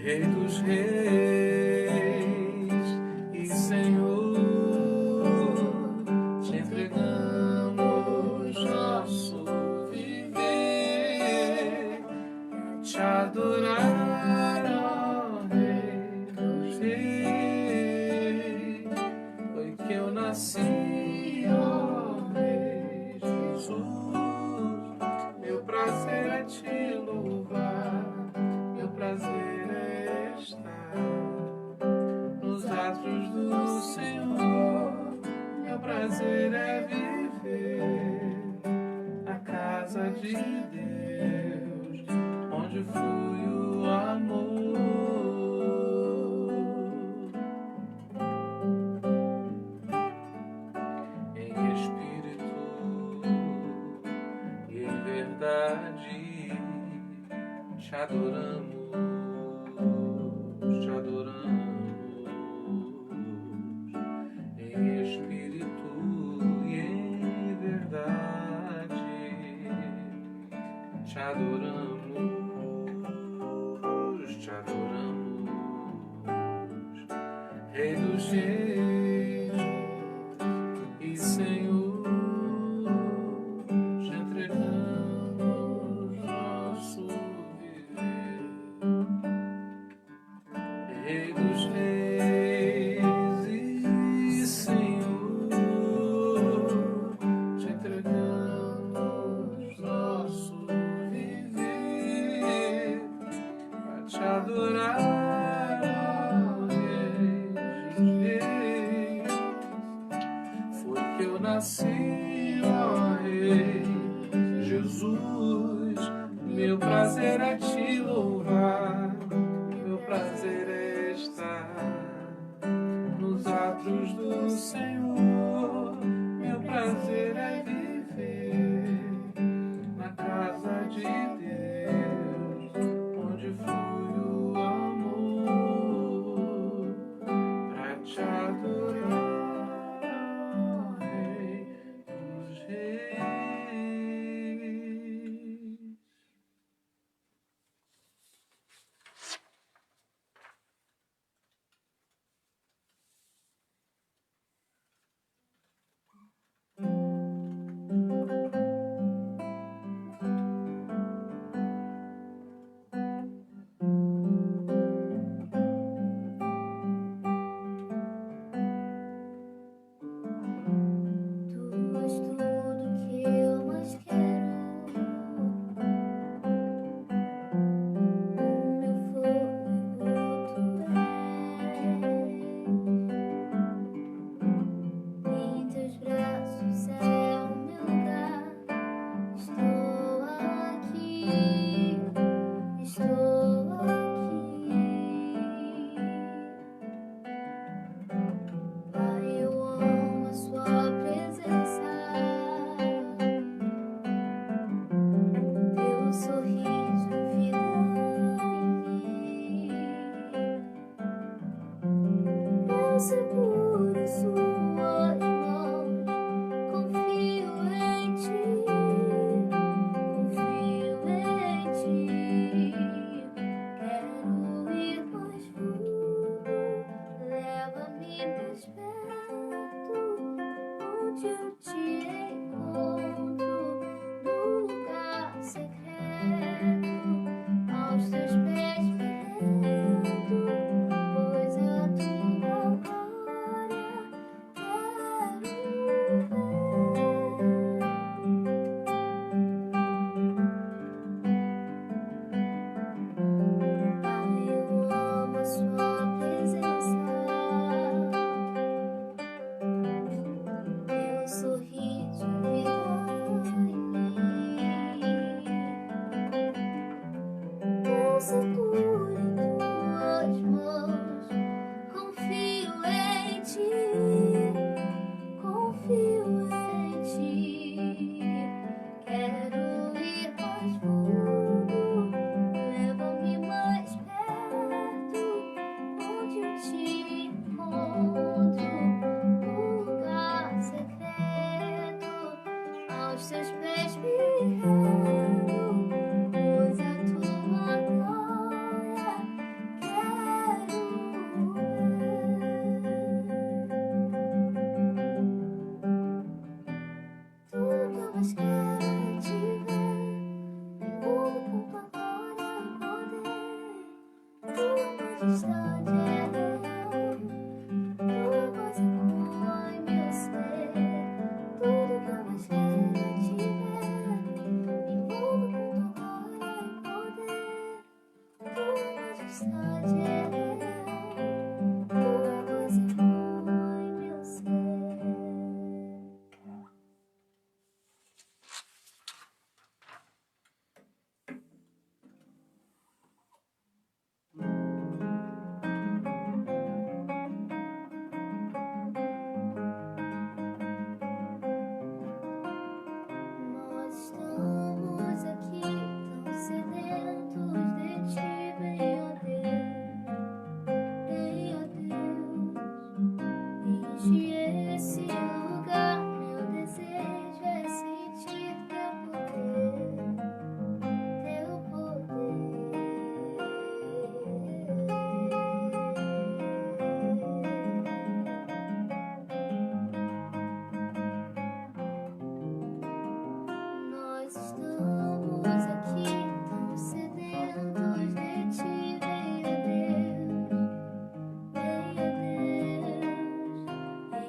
Rei dos reis e Senhor, te entregamos nosso viver, te adorar, ó Rei dos reis. Foi que eu nasci, ó Rei Jesus. Meu prazer é te louvar, meu prazer é estar nos atos do Senhor. Meu prazer é viver na casa de Deus, onde flui o amor. Em espírito e em verdade, te adoramos, te adoramos. Em espírito e em verdade, te adoramos, te adoramos. Rei dos reis e Senhor, te entregamos nosso viver. Rei dos reis e Senhor, te entregamos nosso viver, para te adorar, ó Rei dos reis. Foi que eu nasci, ó Rei Jesus. Meu prazer é te louvar, meu prazer é estar nos atos do Senhor. Meu prazer é viver na casa de Deus, onde flui o amor, pra te adorar, Rei dos reis. Tu és tudo que eu mais quero, o meu fôlego tu és. Em teus braços é o meu lugar. Estou aqui, estou aqui. Pai, eu amo a sua presença, teu sorriso, vida em mim. Eu seguro em suas mãos, confio em ti, confio em ti. Quero ir mais fundo, leva-me mais perto, onde eu te encontro, no lugar secreto, aos teus pés me rendo, pois a tua glória quero ver. Pai, eu amo a sua presença, teu sorriso, vida em mim. Eu seguro em tuas mãos, confio em ti, confio em ti. Quero ir mais fundo, leva-me mais perto, onde eu te encontro, no lugar secreto, aos teus pés me rendo, pois a tua glória majestade é real. Tua voz ecoa em meu ser. Tudo que eu mais quero é te ver. Me envolvo com tua glória e poder. Tua majestade é real. Tua voz ecoa em meu ser. Nós estamos aqui tão sedentos de ti, venha Deus, venha Deus, enche esse lugar. Meu desejo é sentir teu poder, teu Nós estamos aqui tão sedentos de ti, venha Deus,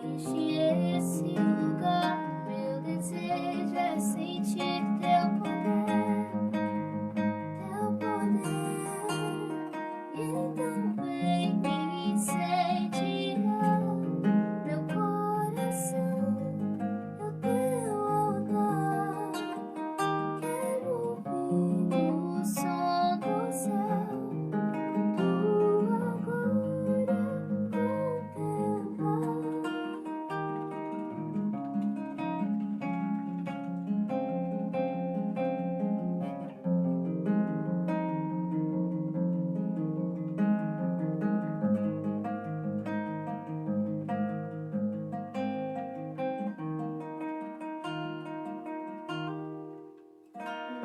enche esse lugar. Meu desejo é sentir teu poder, e então vem me incendiar meu coração. Teu altar, quero ouvir o som do céu, tua glória contemplar.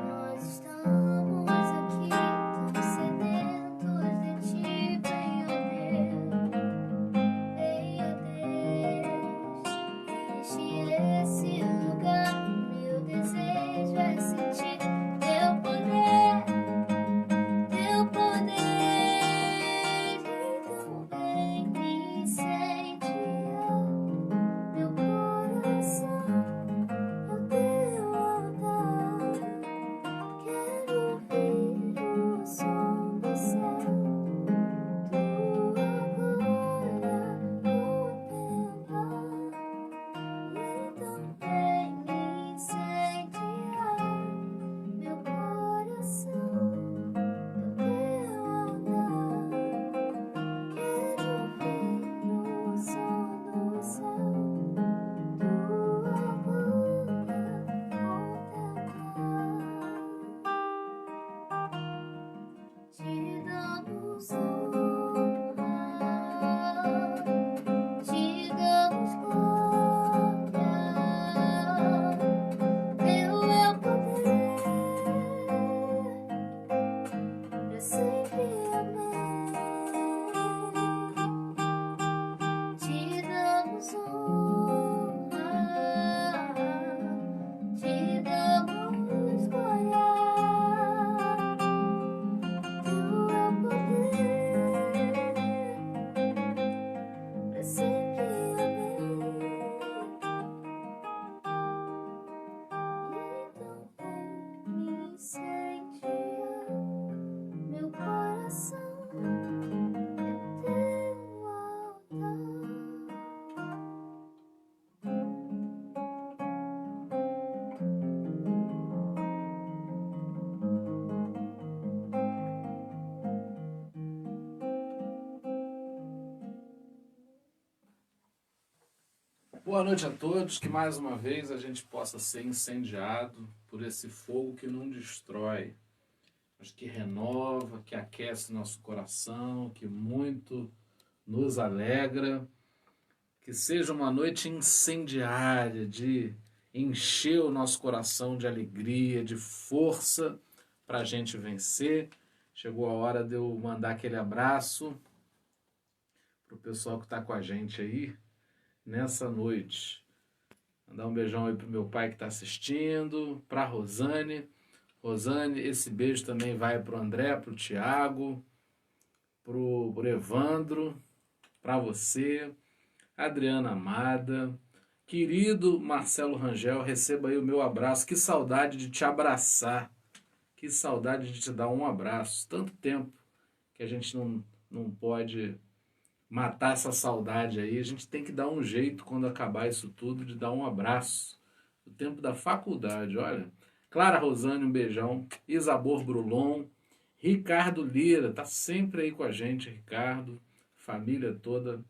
Nós estamos aqui tão sedentos de ti, venha Deus, enche esse lugar. Meu desejo é sentir teu poder, então vem me incendiar meu coração. Teu altar, quero ouvir o som do céu, tua glória contemplar. Então vem me incendiar meu coração. Teu altar, quero ouvir o som do céu, tua glória contemplar. Te damos honra, te damos glória. Teu é o poder, pra sempre, amém. Te damos honra, te damos glória. Teu é o poder, pra sempre, amém. Então vem me incendiar meu coração, é teu altar. Boa noite a todos, que mais uma vez a gente possa ser incendiado por esse fogo que não destrói, mas que renova, que aquece nosso coração, que muito nos alegra. Que seja uma noite incendiária, de encher o nosso coração de alegria, de força para a gente vencer. Chegou a hora de eu mandar aquele abraço para o pessoal que está com a gente aí nessa noite. Mandar um beijão aí pro meu pai que está assistindo, para Rosane. Rosane, esse beijo também vai pro André, pro Tiago, pro Evandro, para você, Adriana Amada, querido Marcelo Rangel, receba aí o meu abraço. Que saudade de te abraçar, que saudade de te dar um abraço. Tanto tempo que a gente não pode matar essa saudade aí. A gente tem que dar um jeito, quando acabar isso tudo, de dar um abraço. O tempo da faculdade, olha. Clara Rosane, um beijão. Isabor Brulon. Ricardo Lira, tá sempre aí com a gente, Ricardo. Família toda.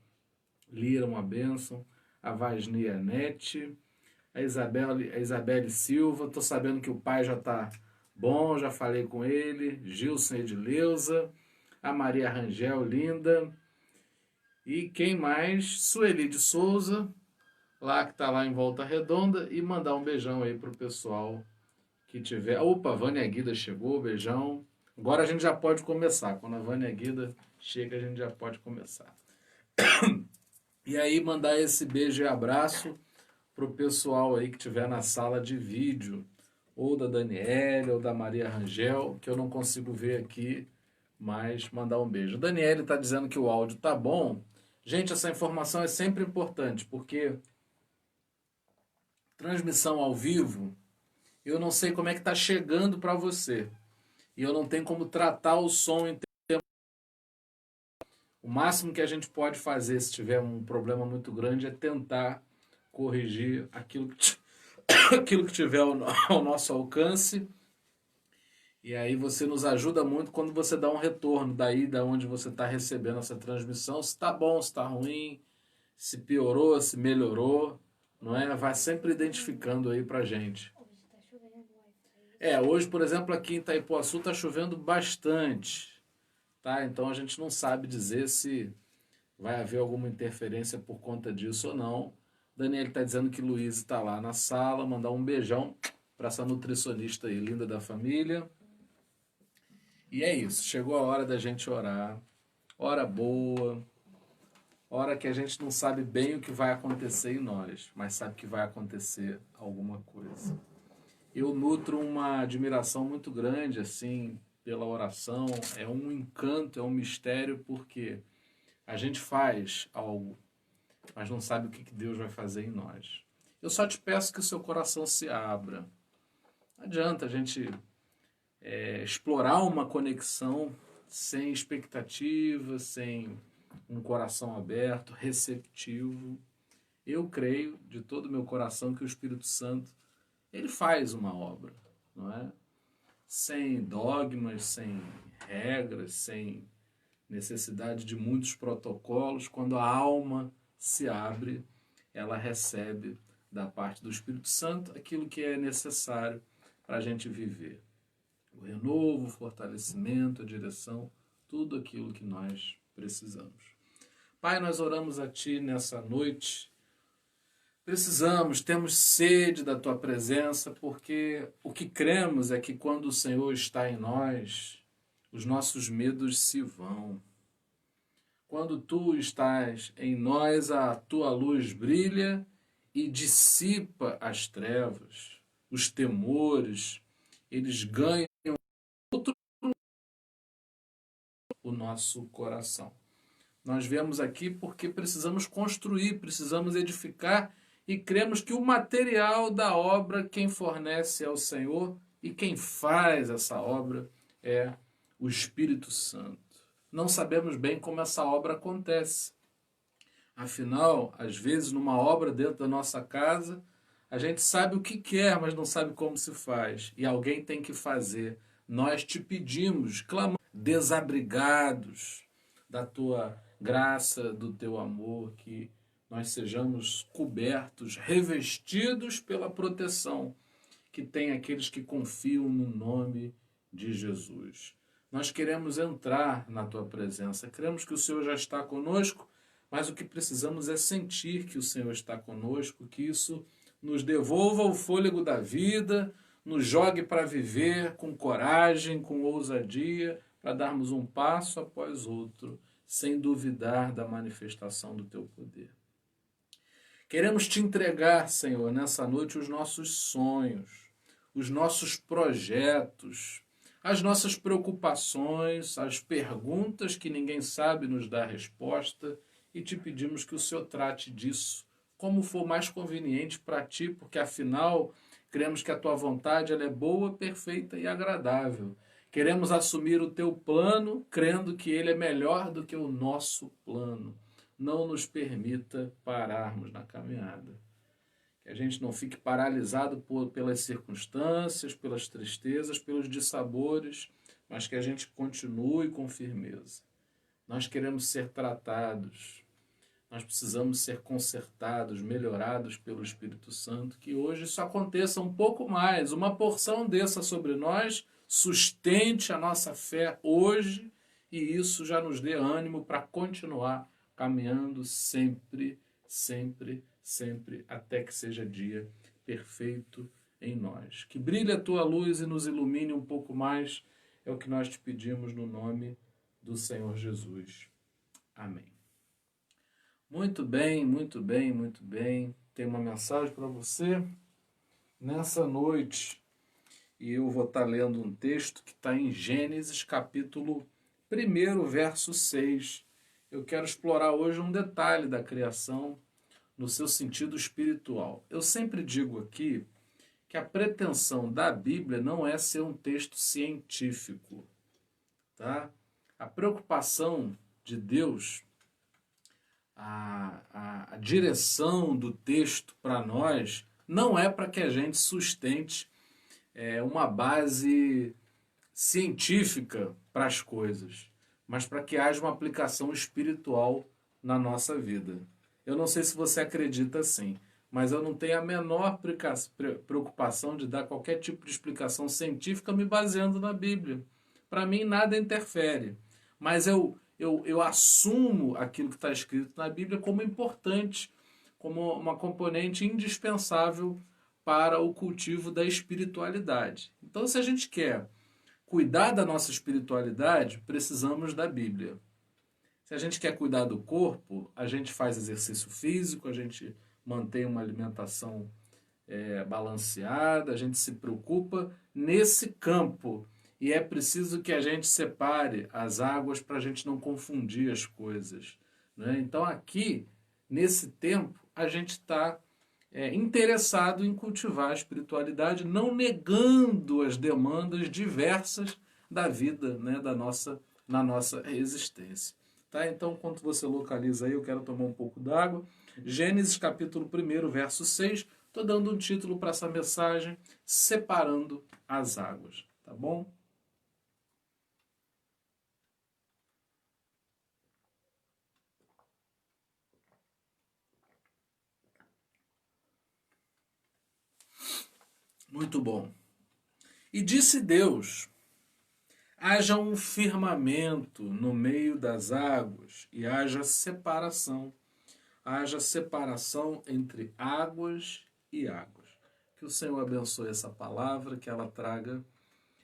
Lira, uma bênção. A Vasnia Nete. A Isabelle Silva. Tô sabendo que o pai já tá bom, já falei com ele. Gilson Edileuza. A Maria Rangel, linda. E quem mais? Sueli de Souza, lá que tá lá em Volta Redonda. E mandar um beijão aí pro pessoal que tiver. Opa, a Vânia Guida chegou, beijão. Agora a gente já pode começar. Quando a Vânia Guida chega, a gente já pode começar. E aí mandar esse beijo e abraço pro pessoal aí que tiver na sala de vídeo. Ou da Daniela, ou da Maria Rangel, que eu não consigo ver aqui, mas mandar um beijo. A Daniela tá dizendo que o áudio tá bom. Gente, essa informação é sempre importante, porque transmissão ao vivo, eu não sei como é que está chegando para você. E eu não tenho como tratar o som em tempo. O máximo que a gente pode fazer, se tiver um problema muito grande, é tentar corrigir aquilo que tiver ao nosso alcance. E aí você nos ajuda muito quando você dá um retorno daí, da onde você está recebendo essa transmissão, se está bom, se está ruim, se piorou, se melhorou, não é? Vai sempre identificando aí pra gente. Hoje, por exemplo, aqui em Itaipuaçu está chovendo bastante, tá? Então a gente não sabe dizer se vai haver alguma interferência por conta disso ou não. Daniel está dizendo que Luiz está lá na sala, mandar um beijão para essa nutricionista aí, linda da família. E é isso, chegou a hora da gente orar. Hora boa, hora que a gente não sabe bem o que vai acontecer em nós, mas sabe que vai acontecer alguma coisa. Eu nutro uma admiração muito grande, assim, pela oração. É um encanto, é um mistério, porque a gente faz algo, mas não sabe o que Deus vai fazer em nós. Eu só te peço que o seu coração se abra. Não adianta a gente explorar uma conexão sem expectativa, sem um coração aberto, receptivo. Eu creio de todo o meu coração que o Espírito Santo, ele faz uma obra, não é? Sem dogmas, sem regras, sem necessidade de muitos protocolos. Quando a alma se abre, ela recebe da parte do Espírito Santo aquilo que é necessário para a gente viver. O renovo, o fortalecimento, a direção, tudo aquilo que nós precisamos. Pai, nós oramos a Ti nessa noite. Precisamos, temos sede da Tua presença, porque o que cremos é que quando o Senhor está em nós, os nossos medos se vão. Quando Tu estás em nós, a Tua luz brilha e dissipa as trevas, os temores, eles ganham o nosso coração. Nós viemos aqui porque precisamos construir, precisamos edificar e cremos que o material da obra, quem fornece é o Senhor e quem faz essa obra é o Espírito Santo. Não sabemos bem como essa obra acontece. Afinal, às vezes, numa obra dentro da nossa casa, a gente sabe o que quer, mas não sabe como se faz. E alguém tem que fazer. Nós te pedimos, clamamos, desabrigados da Tua graça, do Teu amor, que nós sejamos cobertos, revestidos pela proteção que tem aqueles que confiam no nome de Jesus. Nós queremos entrar na Tua presença, cremos que o Senhor já está conosco, mas o que precisamos é sentir que o Senhor está conosco, que isso nos devolva o fôlego da vida, nos jogue para viver com coragem, com ousadia, para darmos um passo após outro, sem duvidar da manifestação do Teu poder. Queremos Te entregar, Senhor, nessa noite os nossos sonhos, os nossos projetos, as nossas preocupações, as perguntas que ninguém sabe nos dar resposta, e te pedimos que o Senhor trate disso como for mais conveniente para ti, porque afinal cremos que a tua vontade ela é boa, perfeita e agradável. Queremos assumir o teu plano, crendo que ele é melhor do que o nosso plano. Não nos permita pararmos na caminhada. Que a gente não fique paralisado pelas circunstâncias, pelas tristezas, pelos dissabores, mas que a gente continue com firmeza. Nós queremos ser tratados, nós precisamos ser consertados, melhorados pelo Espírito Santo, que hoje isso aconteça um pouco mais, uma porção desça sobre nós, sustente a nossa fé hoje, e isso já nos dê ânimo para continuar caminhando sempre, sempre, sempre, até que seja dia perfeito em nós. Que brilhe a tua luz e nos ilumine um pouco mais, é o que nós te pedimos no nome do Senhor Jesus. Amém. Muito bem, muito bem, muito bem. Tem uma mensagem para você nessa noite. E eu vou estar lendo um texto que está em Gênesis, capítulo 1, verso 6. Eu quero explorar hoje um detalhe da criação no seu sentido espiritual. Eu sempre digo aqui que a pretensão da Bíblia não é ser um texto científico, tá? A preocupação de Deus, a direção do texto para nós não é para que a gente sustente uma base científica para as coisas, mas para que haja uma aplicação espiritual na nossa vida. Eu não sei se você acredita assim, mas eu não tenho a menor preocupação de dar qualquer tipo de explicação científica me baseando na Bíblia. Para mim, nada interfere. Mas eu assumo aquilo que está escrito na Bíblia como importante, como uma componente indispensável para o cultivo da espiritualidade. Então, se a gente quer cuidar da nossa espiritualidade, precisamos da Bíblia. Se a gente quer cuidar do corpo, a gente faz exercício físico, a gente mantém uma alimentação balanceada, a gente se preocupa nesse campo. E é preciso que a gente separe as águas para a gente não confundir as coisas, né? Então aqui, nesse tempo, a gente está interessado em cultivar a espiritualidade, não negando as demandas diversas da vida, né, na nossa existência. Tá? Então, enquanto você localiza aí, eu quero tomar um pouco d'água. Gênesis capítulo 1, verso 6. Estou dando um título para essa mensagem, Separando as Águas. Tá bom? Muito bom. E disse Deus: haja um firmamento no meio das águas e haja separação. Haja separação entre águas e águas. Que o Senhor abençoe essa palavra, que ela traga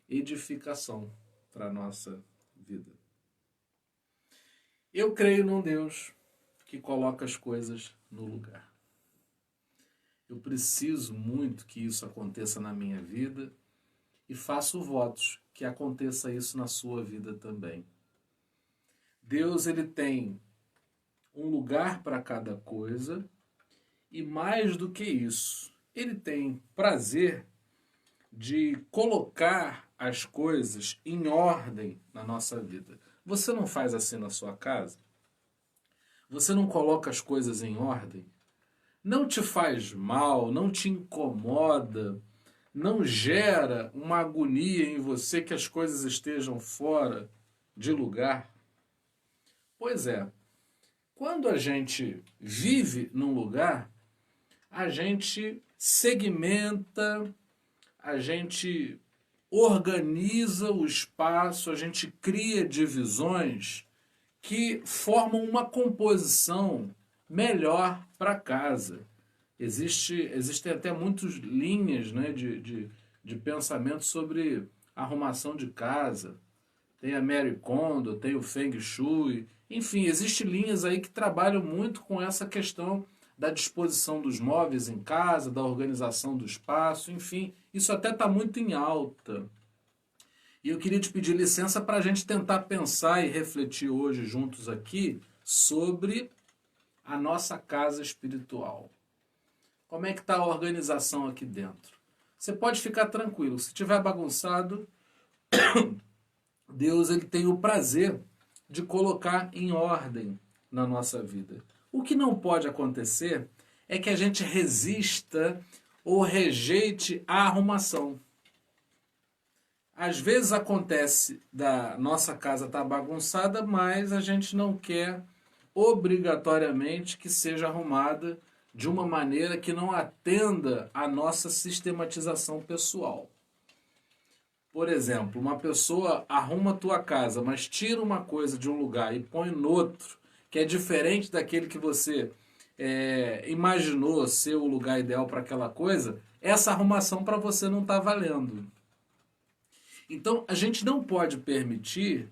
edificação para a nossa vida. Eu creio num Deus que coloca as coisas no lugar. Eu preciso muito que isso aconteça na minha vida e faço votos que aconteça isso na sua vida também. Deus, ele tem um lugar para cada coisa e mais do que isso, ele tem prazer de colocar as coisas em ordem na nossa vida. Você não faz assim na sua casa? Você não coloca as coisas em ordem? Não te faz mal, não te incomoda, não gera uma agonia em você que as coisas estejam fora de lugar? Pois é, quando a gente vive num lugar, a gente segmenta, a gente organiza o espaço, a gente cria divisões que formam uma composição melhor para casa. Existem até muitas linhas, né, de pensamento sobre arrumação de casa. Tem a Marie Kondo, tem o Feng Shui. Enfim, existem linhas aí que trabalham muito com essa questão da disposição dos móveis em casa, da organização do espaço. Enfim, isso até está muito em alta. E eu queria te pedir licença para a gente tentar pensar e refletir hoje juntos aqui sobre a nossa casa espiritual. Como é que está a organização aqui dentro? Você pode ficar tranquilo, se tiver bagunçado, Deus ele tem o prazer de colocar em ordem na nossa vida. O que não pode acontecer é que a gente resista ou rejeite a arrumação. Às vezes acontece da nossa casa estar bagunçada, mas a gente não quer obrigatoriamente que seja arrumada de uma maneira que não atenda à nossa sistematização pessoal. Por exemplo, uma pessoa arruma a tua casa, mas tira uma coisa de um lugar e põe no outro, que é diferente daquele que você imaginou ser o lugar ideal para aquela coisa, essa arrumação para você não está valendo. Então, a gente não pode permitir,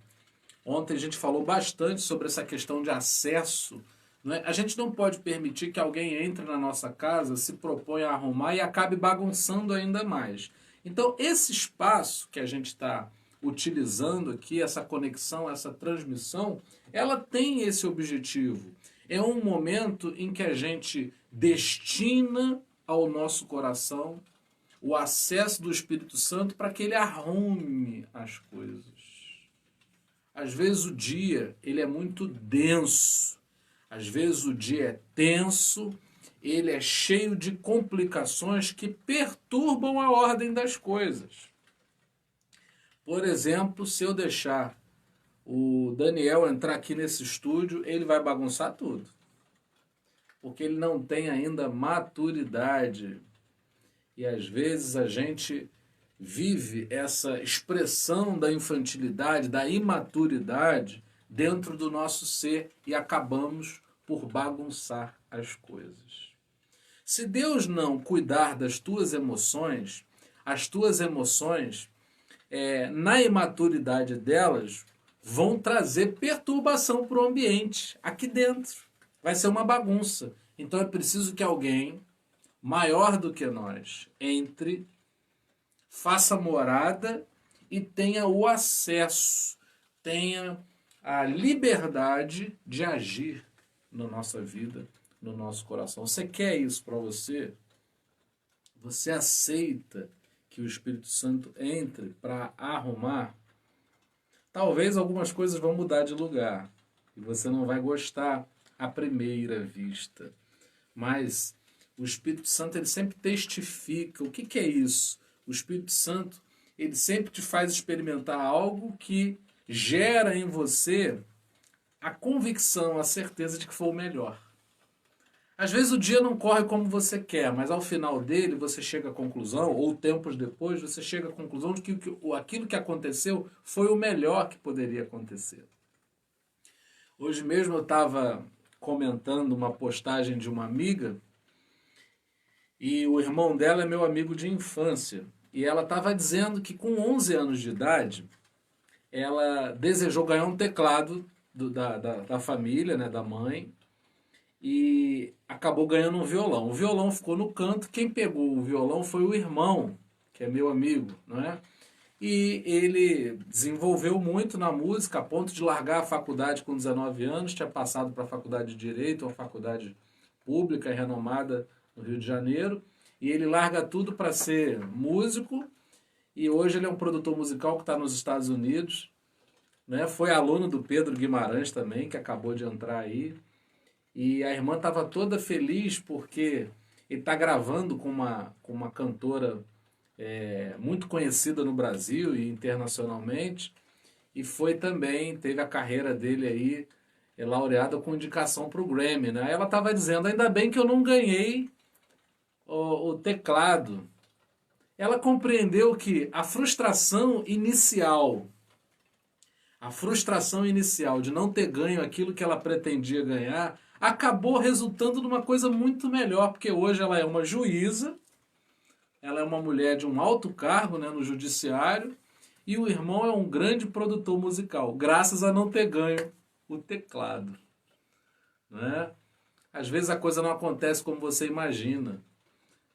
ontem a gente falou bastante sobre essa questão de acesso, não é? A gente não pode permitir que alguém entre na nossa casa, se proponha a arrumar e acabe bagunçando ainda mais. Então, esse espaço que a gente está utilizando aqui, essa conexão, essa transmissão, ela tem esse objetivo. É um momento em que a gente destina ao nosso coração o acesso do Espírito Santo para que ele arrume as coisas. Às vezes o dia ele é muito denso, às vezes o dia é tenso, ele é cheio de complicações que perturbam a ordem das coisas. Por exemplo, se eu deixar o Daniel entrar aqui nesse estúdio, ele vai bagunçar tudo. Porque ele não tem ainda maturidade. E às vezes a gente vive essa expressão da infantilidade, da imaturidade dentro do nosso ser e acabamos por bagunçar as coisas. Se Deus não cuidar das tuas emoções, as tuas emoções, na imaturidade delas, vão trazer perturbação para o ambiente aqui dentro. Vai ser uma bagunça. Então é preciso que alguém maior do que nós entre, faça morada e tenha o acesso, tenha a liberdade de agir na nossa vida, no nosso coração. Você quer isso para você? Você aceita que o Espírito Santo entre para arrumar? Talvez algumas coisas vão mudar de lugar e você não vai gostar à primeira vista. Mas o Espírito Santo ele sempre testifica. O que é isso? O Espírito Santo ele sempre te faz experimentar algo que gera em você a convicção, a certeza de que foi o melhor. Às vezes o dia não corre como você quer, mas ao final dele você chega à conclusão, ou tempos depois, você chega à conclusão de que aquilo que aconteceu foi o melhor que poderia acontecer. Hoje mesmo eu estava comentando uma postagem de uma amiga, e o irmão dela é meu amigo de infância. E ela estava dizendo que com 11 anos de idade, ela desejou ganhar um teclado da família, né, da mãe, e acabou ganhando um violão. O violão ficou no canto, quem pegou o violão foi o irmão, que é meu amigo, não é? E ele desenvolveu muito na música, a ponto de largar a faculdade com 19 anos, tinha passado para a faculdade de Direito, uma faculdade pública e renomada no Rio de Janeiro, e ele larga tudo para ser músico, e hoje ele é um produtor musical que está nos Estados Unidos, né? Foi aluno do Pedro Guimarães também, que acabou de entrar aí, e a irmã estava toda feliz porque ele está gravando com uma cantora muito conhecida no Brasil e internacionalmente, e foi também, teve a carreira dele aí laureada com indicação para o Grammy, né? Ela estava dizendo, ainda bem que eu não ganhei o teclado. Ela compreendeu que a frustração inicial de não ter ganho aquilo que ela pretendia ganhar, acabou resultando numa coisa muito melhor, porque hoje ela é uma juíza, ela é uma mulher de um alto cargo, né, no judiciário, e o irmão é um grande produtor musical, graças a não ter ganho o teclado. Né? Às vezes a coisa não acontece como você imagina,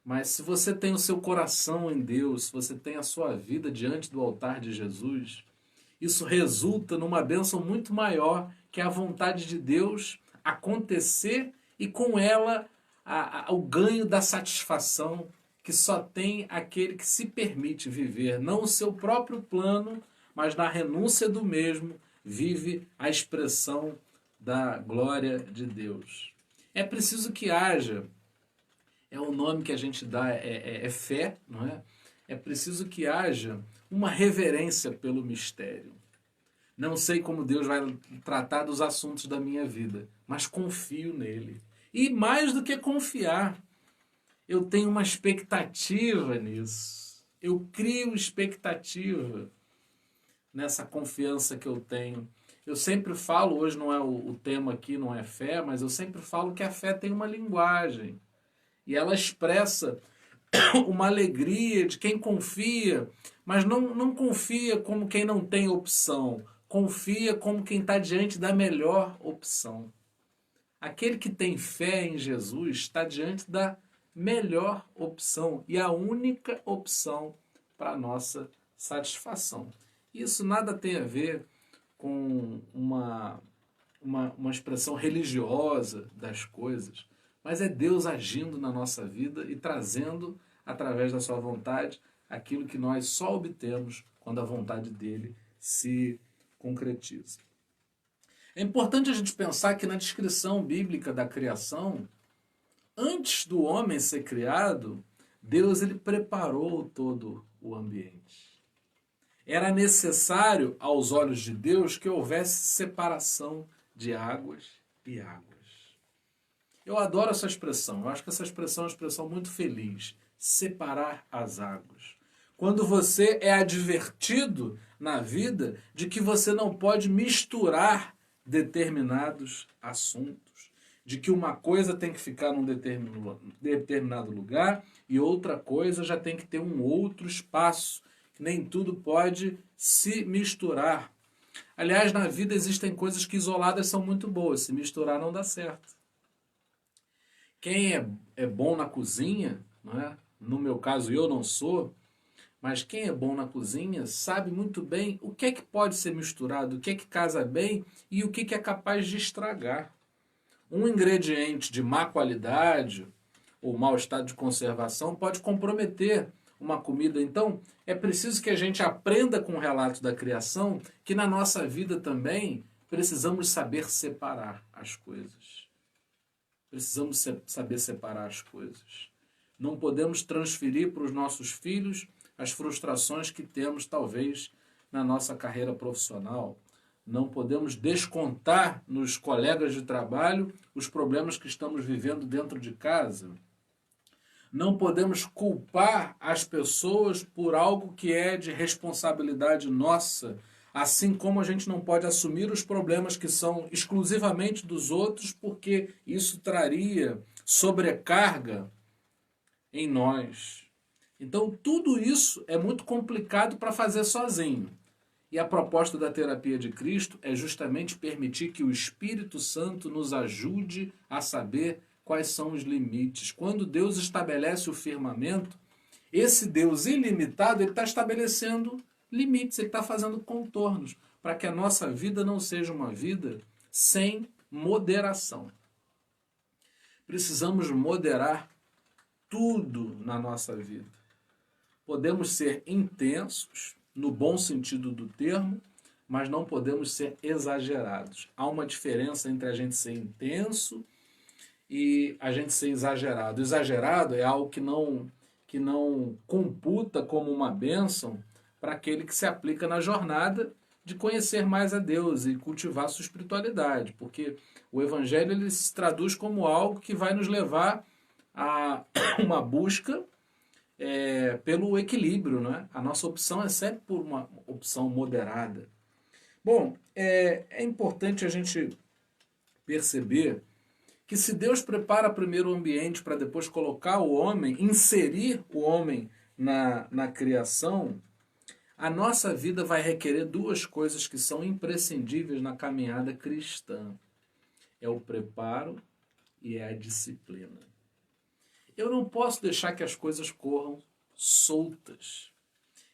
Mas se você tem o seu coração em Deus, se você tem a sua vida diante do altar de Jesus, isso resulta numa bênção muito maior, que é a vontade de Deus acontecer e com ela o ganho da satisfação que só tem aquele que se permite viver, não o seu próprio plano, mas na renúncia do mesmo, vive a expressão da glória de Deus. É preciso que haja, é o nome que a gente dá, é fé, não é? É preciso que haja uma reverência pelo mistério. Não sei como Deus vai tratar dos assuntos da minha vida, mas confio nele. E mais do que confiar, eu tenho uma expectativa nisso. Eu crio expectativa nessa confiança que eu tenho. Eu sempre falo, hoje não é o tema aqui, não é fé, mas eu sempre falo que a fé tem uma linguagem. E ela expressa uma alegria de quem confia, mas não confia como quem não tem opção. Confia como quem está diante da melhor opção. Aquele que tem fé em Jesus está diante da melhor opção e a única opção para a nossa satisfação. Isso nada tem a ver com uma expressão religiosa das coisas, mas é Deus agindo na nossa vida e trazendo, através da sua vontade, aquilo que nós só obtemos quando a vontade dele se concretiza. É importante a gente pensar que na descrição bíblica da criação, antes do homem ser criado, Deus ele preparou todo o ambiente. Era necessário, aos olhos de Deus, que houvesse separação de águas e águas. Eu adoro essa expressão. Eu acho que essa expressão é uma expressão muito feliz. Separar as águas. Quando você é advertido na vida de que você não pode misturar determinados assuntos, de que uma coisa tem que ficar num determinado lugar e outra coisa já tem que ter um outro espaço. Nem tudo pode se misturar. Aliás, na vida existem coisas que isoladas são muito boas. Se misturar não dá certo. Quem é bom na cozinha, não é? No meu caso eu não sou, mas quem é bom na cozinha sabe muito bem o que é que pode ser misturado, o que é que casa bem e o que é capaz de estragar. Um ingrediente de má qualidade ou mau estado de conservação pode comprometer uma comida. Então, é preciso que a gente aprenda com o relato da criação que na nossa vida também precisamos saber separar as coisas. Precisamos saber separar as coisas. Não podemos transferir para os nossos filhos as frustrações que temos, talvez, na nossa carreira profissional. Não podemos descontar nos colegas de trabalho os problemas que estamos vivendo dentro de casa. Não podemos culpar as pessoas por algo que é de responsabilidade nossa, assim como a gente não pode assumir os problemas que são exclusivamente dos outros, porque isso traria sobrecarga em nós. Então, tudo isso é muito complicado para fazer sozinho. E a proposta da terapia de Cristo é justamente permitir que o Espírito Santo nos ajude a saber quais são os limites. Quando Deus estabelece o firmamento, esse Deus ilimitado, ele está estabelecendo limites, ele está fazendo contornos, para que a nossa vida não seja uma vida sem moderação. Precisamos moderar tudo na nossa vida. Podemos ser intensos, no bom sentido do termo, mas não podemos ser exagerados. Há uma diferença entre a gente ser intenso e a gente ser exagerado. Exagerado é algo que não computa como uma bênção para aquele que se aplica na jornada de conhecer mais a Deus e cultivar sua espiritualidade, porque o Evangelho ele se traduz como algo que vai nos levar a uma busca pelo equilíbrio, né? A nossa opção é sempre por uma opção moderada. Bom, é importante a gente perceber que se Deus prepara primeiro o ambiente para depois colocar o homem, inserir o homem na criação, a nossa vida vai requerer duas coisas que são imprescindíveis na caminhada cristã. É o preparo e é a disciplina. Eu não posso deixar que as coisas corram soltas.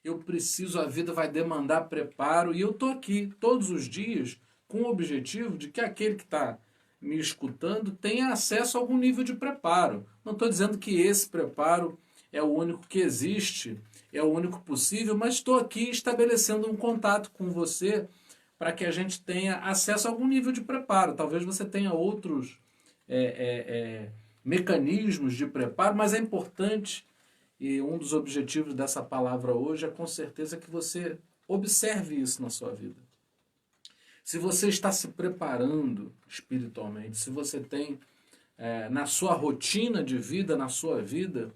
Eu preciso, a vida vai demandar preparo, e eu estou aqui todos os dias com o objetivo de que aquele que está me escutando tenha acesso a algum nível de preparo. Não estou dizendo que esse preparo é o único que existe, é o único possível, mas estou aqui estabelecendo um contato com você para que a gente tenha acesso a algum nível de preparo. Talvez você tenha outros mecanismos de preparo, mas é importante, e um dos objetivos dessa palavra hoje é com certeza que você observe isso na sua vida. Se você está se preparando espiritualmente, se você tem na sua rotina de vida, na sua vida,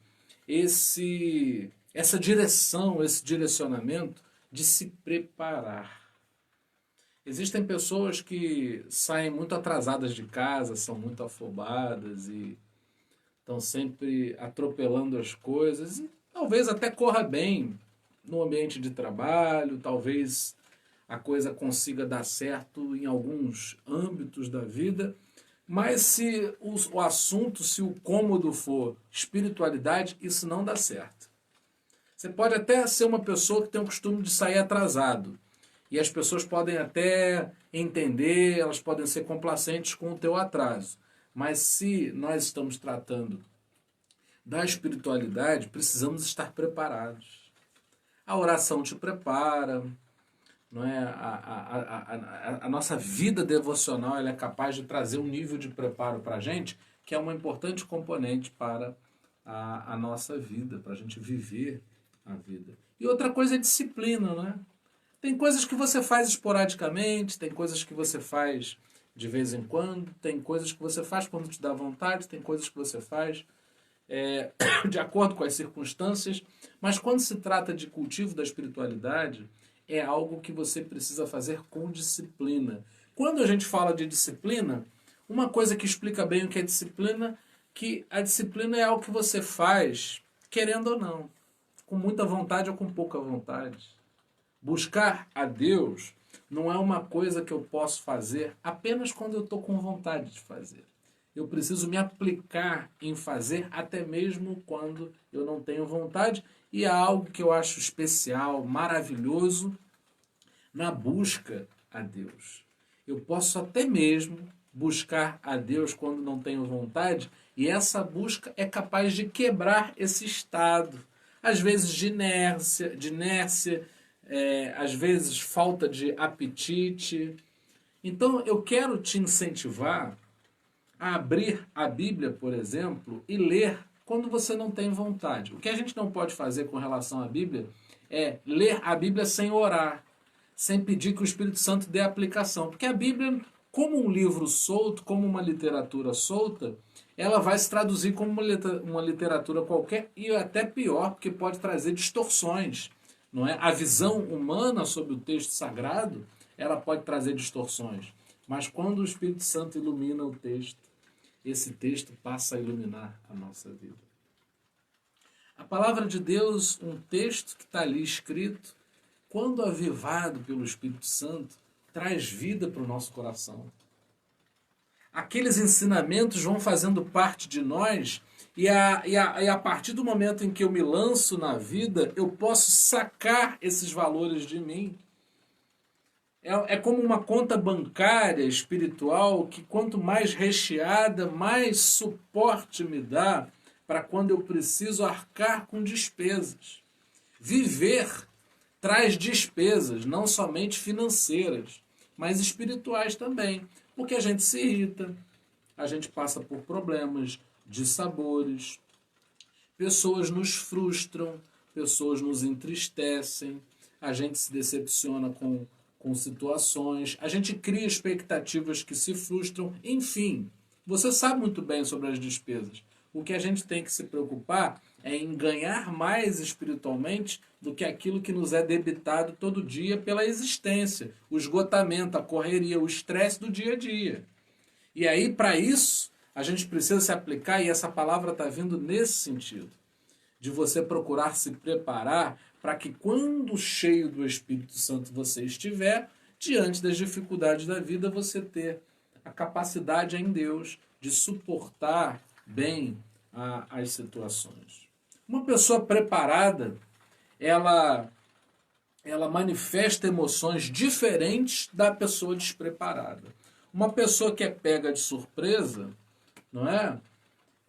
essa direção, esse direcionamento de se preparar. Existem pessoas que saem muito atrasadas de casa, são muito afobadas e estão sempre atropelando as coisas. E talvez até corra bem no ambiente de trabalho, talvez a coisa consiga dar certo em alguns âmbitos da vida, mas se o assunto, se o cômodo for espiritualidade, isso não dá certo. Você pode até ser uma pessoa que tem o costume de sair atrasado, e as pessoas podem até entender, elas podem ser complacentes com o teu atraso. Mas se nós estamos tratando da espiritualidade, precisamos estar preparados. A oração te prepara, não é? A nossa vida devocional ela é capaz de trazer um nível de preparo para a gente, que é uma importante componente para a nossa vida, para a gente viver a vida. E outra coisa é disciplina, né? Tem coisas que você faz esporadicamente, tem coisas que você faz de vez em quando, tem coisas que você faz quando te dá vontade, tem coisas que você faz de acordo com as circunstâncias, mas quando se trata de cultivo da espiritualidade, é algo que você precisa fazer com disciplina. Quando a gente fala de disciplina, uma coisa que explica bem o que é disciplina, que a disciplina é algo que você faz, querendo ou não, com muita vontade ou com pouca vontade. Buscar a Deus não é uma coisa que eu posso fazer apenas quando eu estou com vontade de fazer. Eu preciso me aplicar em fazer até mesmo quando eu não tenho vontade. E há algo que eu acho especial, maravilhoso, na busca a Deus. Eu posso até mesmo buscar a Deus quando não tenho vontade, e essa busca é capaz de quebrar esse estado. Às vezes de inércia, às vezes falta de apetite. Então eu quero te incentivar a abrir a Bíblia, por exemplo, e ler quando você não tem vontade. O que a gente não pode fazer com relação à Bíblia é ler a Bíblia sem orar, sem pedir que o Espírito Santo dê aplicação. Porque a Bíblia, como um livro solto, como uma literatura solta, ela vai se traduzir como uma literatura qualquer, e até pior, porque pode trazer distorções. Não é? A visão humana sobre o texto sagrado, ela pode trazer distorções. Mas quando o Espírito Santo ilumina o texto, esse texto passa a iluminar a nossa vida. A palavra de Deus, um texto que está ali escrito, quando avivado pelo Espírito Santo, traz vida para o nosso coração. Aqueles ensinamentos vão fazendo parte de nós, e a partir do momento em que eu me lanço na vida, eu posso sacar esses valores de mim. É como uma conta bancária espiritual que quanto mais recheada, mais suporte me dá para quando eu preciso arcar com despesas. Viver traz despesas, não somente financeiras, mas espirituais também. Porque a gente se irrita, a gente passa por problemas, dissabores, pessoas nos frustram, pessoas nos entristecem, a gente se decepciona com situações, a gente cria expectativas que se frustram, enfim, você sabe muito bem sobre as despesas. O que a gente tem que se preocupar é em ganhar mais espiritualmente do que aquilo que nos é debitado todo dia pela existência, o esgotamento, a correria, o estresse do dia a dia. E aí, para isso, a gente precisa se aplicar, e essa palavra está vindo nesse sentido, de você procurar se preparar para que quando cheio do Espírito Santo você estiver, diante das dificuldades da vida, você ter a capacidade em Deus de suportar bem às situações. Uma pessoa preparada, ela manifesta emoções diferentes da pessoa despreparada. Uma pessoa que é pega de surpresa, não é?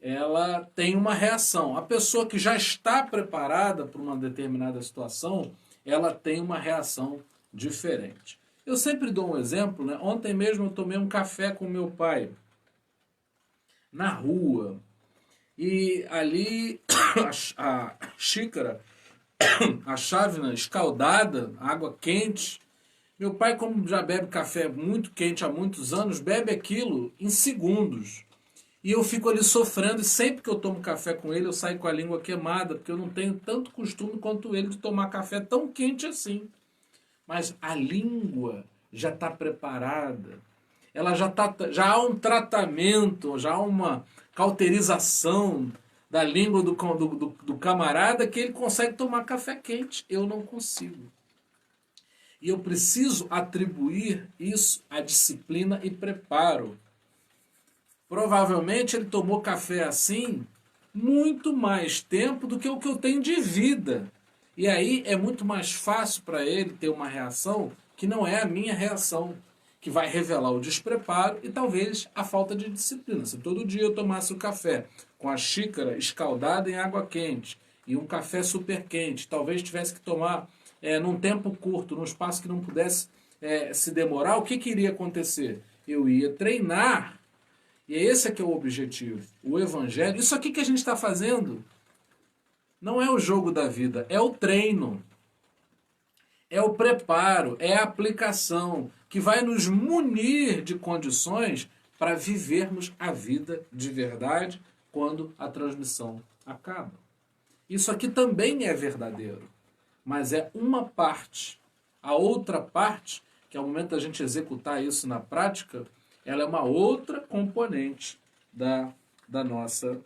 Ela tem uma reação. A pessoa que já está preparada para uma determinada situação, ela tem uma reação diferente. Eu sempre dou um exemplo, né? Ontem mesmo eu tomei um café com meu pai na rua. E ali a xícara, a chávena escaldada, água quente. Meu pai, como já bebe café muito quente há muitos anos, bebe aquilo em segundos. E eu fico ali sofrendo, e sempre que eu tomo café com ele, eu saio com a língua queimada, porque eu não tenho tanto costume quanto ele de tomar café tão quente assim. Mas a língua já está preparada, ela já há um tratamento, já há uma cauterização da língua do camarada que ele consegue tomar café quente. Eu não consigo. E eu preciso atribuir isso à disciplina e preparo. Provavelmente ele tomou café assim muito mais tempo do que o que eu tenho de vida. E aí é muito mais fácil para ele ter uma reação que não é a minha reação, que vai revelar o despreparo e talvez a falta de disciplina. Se todo dia eu tomasse o café com a xícara escaldada em água quente e um café super quente, talvez tivesse que tomar num tempo curto, num espaço que não pudesse se demorar, o que iria acontecer? Eu ia treinar. E esse é que é o objetivo. O evangelho, isso aqui que a gente está fazendo, não é o jogo da vida, é o treino. É o preparo, é a aplicação que vai nos munir de condições para vivermos a vida de verdade quando a transmissão acaba. Isso aqui também é verdadeiro, mas é uma parte. A outra parte, que é o momento da gente executar isso na prática, ela é uma outra componente da nossa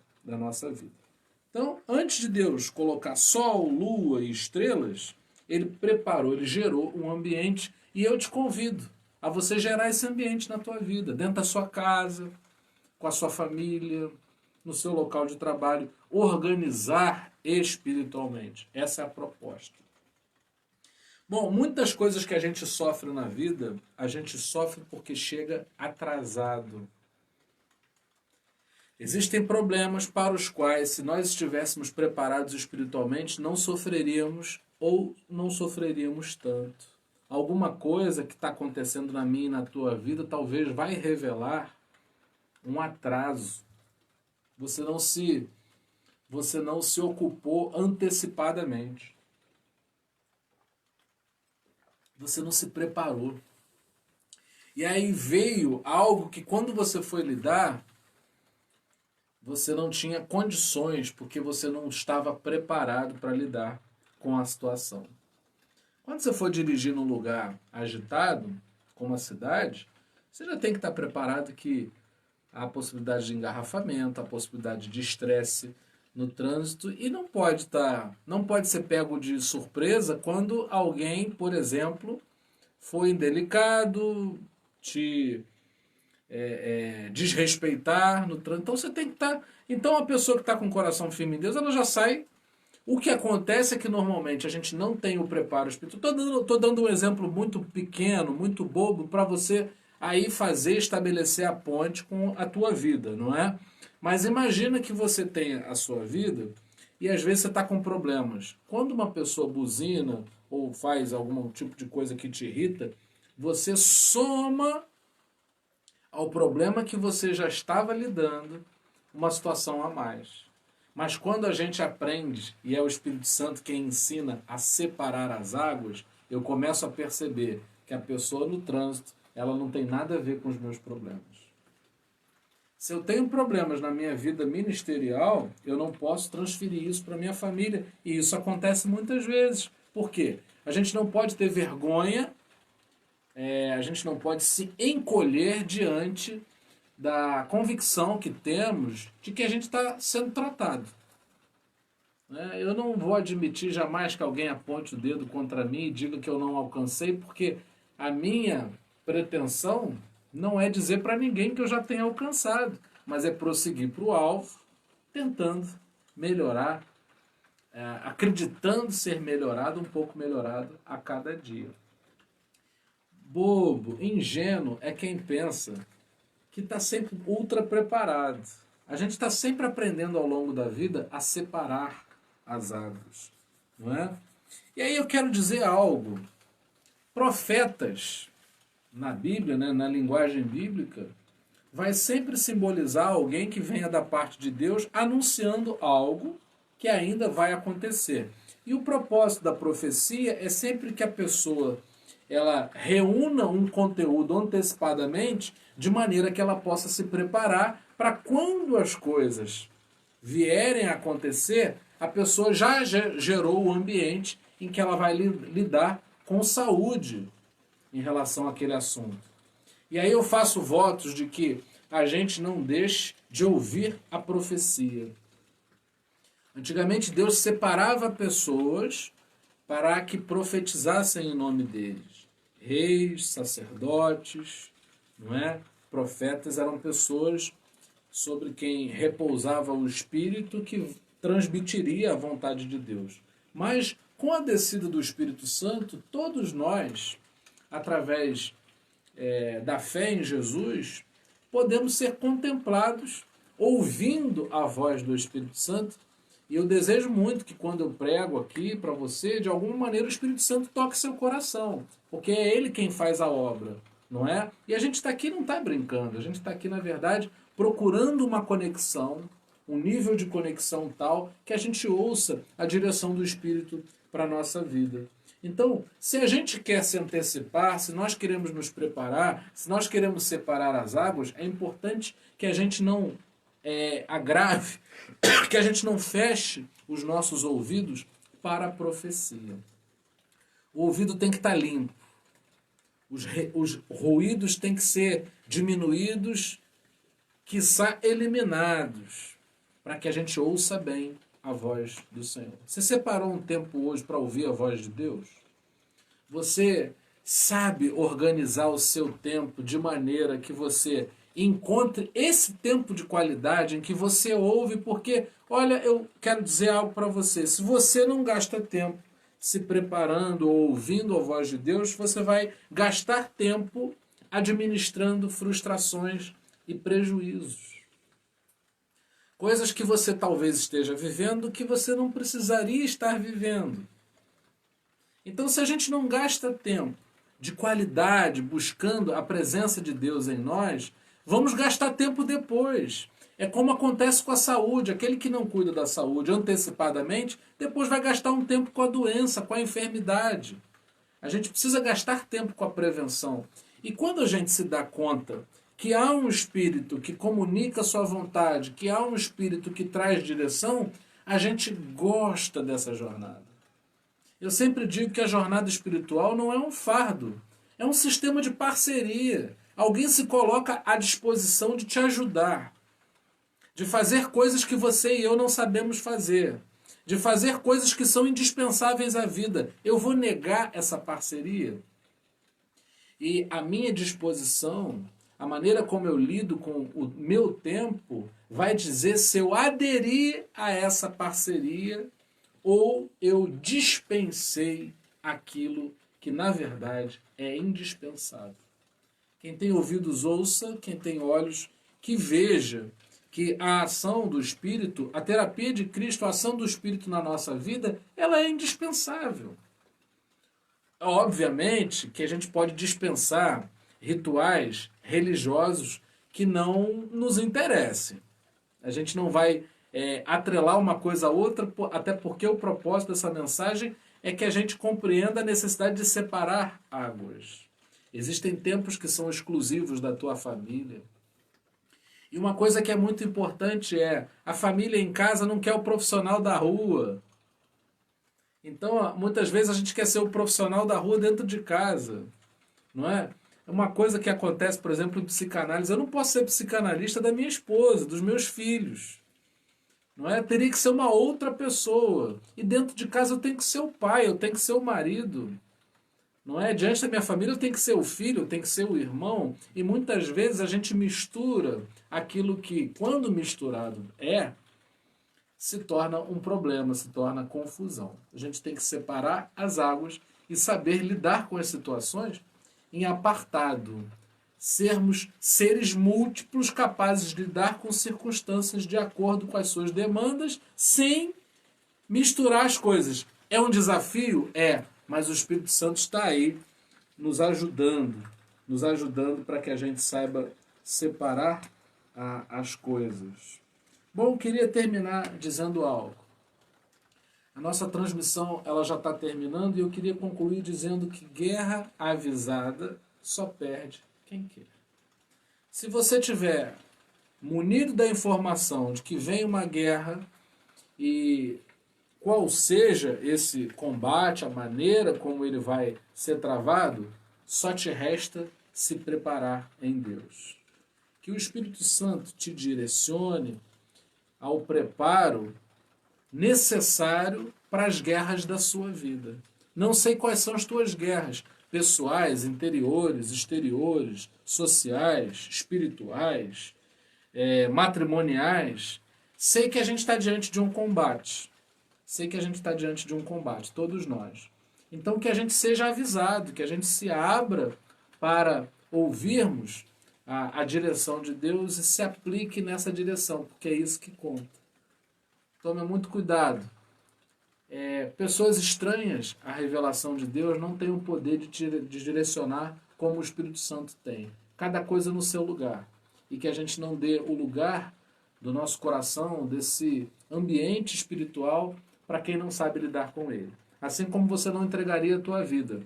vida. Então, antes de Deus colocar sol, lua e estrelas, ele preparou, ele gerou um ambiente, e eu te convido a você gerar esse ambiente na tua vida, dentro da sua casa, com a sua família, no seu local de trabalho, organizar espiritualmente. Essa é a proposta. Bom, muitas coisas que a gente sofre na vida, a gente sofre porque chega atrasado. Existem problemas para os quais, se nós estivéssemos preparados espiritualmente, não sofreríamos ou não sofreríamos tanto. Alguma coisa que está acontecendo na minha e na tua vida talvez vai revelar um atraso. Você não se ocupou antecipadamente. Você não se preparou. E aí veio algo que quando você foi lidar, você não tinha condições, porque você não estava preparado para lidar com a situação. Quando você for dirigir num lugar agitado, como a cidade, você já tem que estar preparado que há a possibilidade de engarrafamento, a possibilidade de estresse no trânsito, e não pode ser pego de surpresa quando alguém, por exemplo, foi indelicado, te desrespeitar no trânsito. Então você tem que estar. Então a pessoa que está com o coração firme em Deus, ela já sai. O que acontece é que normalmente a gente não tem o preparo espiritual. Estou dando um exemplo muito pequeno, muito bobo, para você aí estabelecer a ponte com a tua vida, não é? Mas imagina que você tenha a sua vida e às vezes você está com problemas. Quando uma pessoa buzina ou faz algum tipo de coisa que te irrita, você soma ao problema que você já estava lidando uma situação a mais. Mas quando a gente aprende, e é o Espírito Santo quem ensina a separar as águas, eu começo a perceber que a pessoa no trânsito, ela não tem nada a ver com os meus problemas. Se eu tenho problemas na minha vida ministerial, eu não posso transferir isso para a minha família. E isso acontece muitas vezes. Por quê? A gente não pode ter vergonha, a gente não pode se encolher diante da convicção que temos de que a gente está sendo tratado. Eu não vou admitir jamais que alguém aponte o dedo contra mim e diga que eu não alcancei, porque a minha pretensão não é dizer para ninguém que eu já tenha alcançado, mas é prosseguir para o alvo, tentando melhorar, acreditando ser melhorado, um pouco melhorado a cada dia. Bobo, ingênuo é quem pensa que está sempre ultra preparado. A gente está sempre aprendendo ao longo da vida a separar as águas, não é? E aí eu quero dizer algo. Profetas, na Bíblia, né, na linguagem bíblica, vai sempre simbolizar alguém que venha da parte de Deus anunciando algo que ainda vai acontecer. E o propósito da profecia é sempre que a pessoa ela reúna um conteúdo antecipadamente, de maneira que ela possa se preparar para quando as coisas vierem a acontecer, a pessoa já gerou o ambiente em que ela vai lidar com saúde em relação àquele assunto. E aí eu faço votos de que a gente não deixe de ouvir a profecia. Antigamente Deus separava pessoas para que profetizassem em nome deles. Reis, sacerdotes, não é? Profetas eram pessoas sobre quem repousava o Espírito que transmitiria a vontade de Deus. Mas com a descida do Espírito Santo, todos nós, através da fé em Jesus, podemos ser contemplados ouvindo a voz do Espírito Santo. E eu desejo muito que quando eu prego aqui para você, de alguma maneira o Espírito Santo toque seu coração, porque é Ele quem faz a obra, não é? E a gente está aqui não está brincando, a gente está aqui, na verdade, procurando uma conexão, um nível de conexão tal que a gente ouça a direção do Espírito para a nossa vida. Então, se a gente quer se antecipar, se nós queremos nos preparar, se nós queremos separar as águas, é importante que a gente não agrave, que a gente não feche os nossos ouvidos para a profecia. O ouvido tem que estar limpo. Os ruídos têm que ser diminuídos, quiçá eliminados, para que a gente ouça bem a voz do Senhor. Você separou um tempo hoje para ouvir a voz de Deus? Você sabe organizar o seu tempo de maneira que você encontre esse tempo de qualidade em que você ouve, porque, olha, eu quero dizer algo para você. Se você não gasta tempo se preparando ou ouvindo a voz de Deus, você vai gastar tempo administrando frustrações e prejuízos. Coisas que você talvez esteja vivendo que você não precisaria estar vivendo. Então, se a gente não gasta tempo de qualidade buscando a presença de Deus em nós, vamos gastar tempo depois. É como acontece com a saúde. Aquele que não cuida da saúde antecipadamente, depois vai gastar um tempo com a doença, com a enfermidade. A gente precisa gastar tempo com a prevenção. E quando a gente se dá conta que há um Espírito que comunica a sua vontade, que há um Espírito que traz direção, a gente gosta dessa jornada. Eu sempre digo que a jornada espiritual não é um fardo, é um sistema de parceria. Alguém se coloca à disposição de te ajudar, de fazer coisas que você e eu não sabemos fazer, de fazer coisas que são indispensáveis à vida. Eu vou negar essa parceria? E a minha disposição, a maneira como eu lido com o meu tempo, vai dizer se eu aderi a essa parceria ou eu dispensei aquilo que, na verdade, é indispensável. Quem tem ouvidos, ouça. Quem tem olhos, que veja que a ação do Espírito, a terapia de Cristo, a ação do Espírito na nossa vida, ela é indispensável. Obviamente que a gente pode dispensar rituais religiosos que não nos interessem. A gente não vai atrelar uma coisa a outra, até porque o propósito dessa mensagem é que a gente compreenda a necessidade de separar águas. Existem tempos que são exclusivos da tua família. E uma coisa que é muito importante é, a família em casa não quer o profissional da rua. Então, muitas vezes a gente quer ser o profissional da rua dentro de casa, não é? É uma coisa que acontece, por exemplo, em psicanálise. Eu não posso ser psicanalista da minha esposa, dos meus filhos. Não é? Teria que ser uma outra pessoa. E dentro de casa eu tenho que ser o pai, eu tenho que ser o marido. Não é? Diante da minha família eu tenho que ser o filho, eu tenho que ser o irmão. E muitas vezes a gente mistura aquilo que, quando misturado se torna um problema, se torna confusão. A gente tem que separar as águas e saber lidar com as situações em apartado. Sermos seres múltiplos capazes de lidar com circunstâncias de acordo com as suas demandas, sem misturar as coisas. É um desafio? É, mas o Espírito Santo está aí nos ajudando para que a gente saiba separar as coisas. Bom, eu queria terminar dizendo algo. A nossa transmissão ela já está terminando e eu queria concluir dizendo que guerra avisada só perde quem quer. Se você tiver munido da informação de que vem uma guerra e qual seja esse combate, a maneira como ele vai ser travado, só te resta se preparar em Deus. Que o Espírito Santo te direcione ao preparo necessário para as guerras da sua vida. Não sei quais são as tuas guerras, pessoais, interiores, exteriores, sociais, espirituais, matrimoniais. Sei que a gente está diante de um combate. Todos nós. Então que a gente seja avisado, que a gente se abra para ouvirmos a direção de Deus e se aplique nessa direção, porque é isso que conta. Tome muito cuidado. Pessoas estranhas à revelação de Deus não têm o poder de direcionar como o Espírito Santo tem. Cada coisa no seu lugar. E que a gente não dê o lugar do nosso coração, desse ambiente espiritual, para quem não sabe lidar com ele. Assim como você não entregaria a tua vida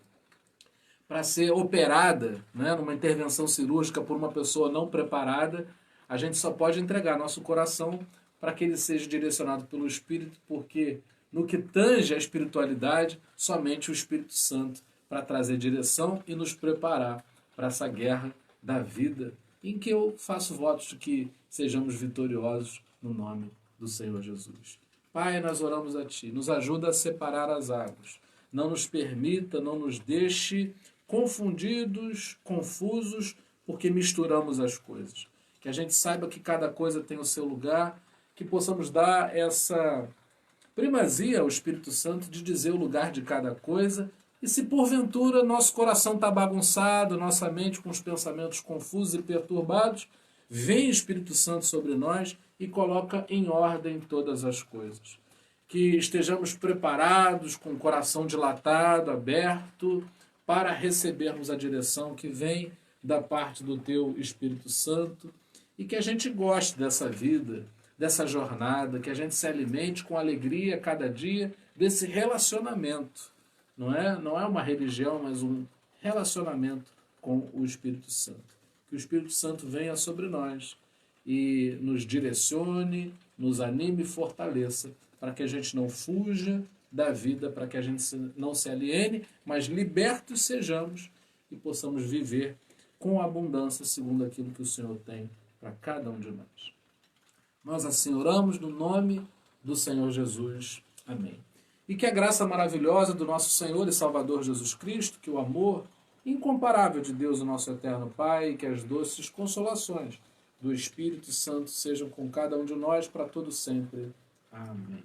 para ser operada, né, numa intervenção cirúrgica por uma pessoa não preparada, a gente só pode entregar nosso coração para que ele seja direcionado pelo Espírito, porque no que tange a espiritualidade, somente o Espírito Santo para trazer direção e nos preparar para essa guerra da vida, em que eu faço votos de que sejamos vitoriosos no nome do Senhor Jesus. Pai, nós oramos a Ti, nos ajuda a separar as águas, não nos permita, não nos deixe confundidos, confusos, porque misturamos as coisas. Que a gente saiba que cada coisa tem o seu lugar, que possamos dar essa primazia ao Espírito Santo de dizer o lugar de cada coisa. E se porventura nosso coração está bagunçado, nossa mente com os pensamentos confusos e perturbados, vem o Espírito Santo sobre nós e coloca em ordem todas as coisas. Que estejamos preparados, com o coração dilatado, aberto, para recebermos a direção que vem da parte do Teu Espírito Santo e que a gente goste dessa vida, dessa jornada, que a gente se alimente com alegria cada dia desse relacionamento. Não é uma religião, mas um relacionamento com o Espírito Santo. Que o Espírito Santo venha sobre nós e nos direcione, nos anime e fortaleça, para que a gente não fuja da vida, para que a gente não se aliene, mas libertos sejamos e possamos viver com abundância segundo aquilo que o Senhor tem para cada um de nós. Nós assim oramos no nome do Senhor Jesus. Amém. E que a graça maravilhosa do nosso Senhor e Salvador Jesus Cristo, que o amor incomparável de Deus, o nosso eterno Pai, e que as doces consolações do Espírito Santo sejam com cada um de nós para todo sempre. Amém.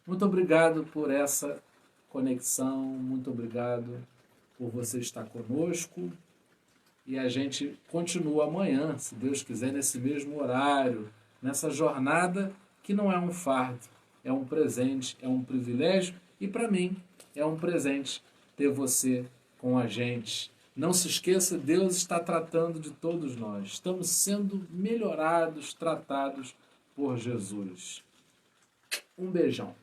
Muito obrigado por essa conexão, muito obrigado por você estar conosco. E a gente continua amanhã, se Deus quiser, nesse mesmo horário, nessa jornada que não é um fardo, é um presente, é um privilégio e para mim é um presente ter você com a gente. Não se esqueça, Deus está tratando de todos nós. Estamos sendo melhorados, tratados por Jesus. Um beijão.